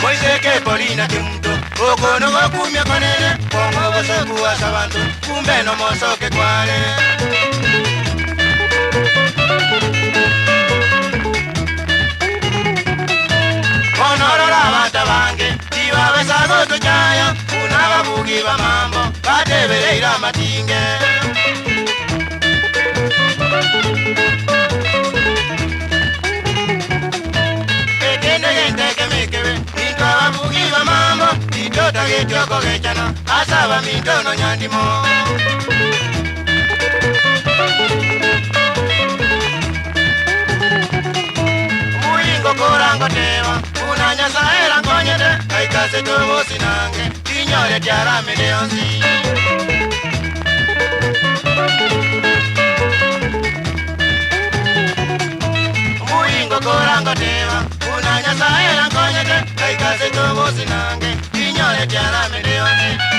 Moiseke polina kimuto okono wakumya konene kongo bosoku wasabantu kumbe no mosoke kwale Honorora abata bange tiba besago tuchaya unababugi ba mambo batebereira amatinge Getoko gechana asaba mintono nyandimo Muingo korango tewa unanya saera ngonyete kaikase tobo sinange tinyore tiara milionzi Muingo korango tewa unanya saera ngonyete kaikase tobo sinange Tiara milioni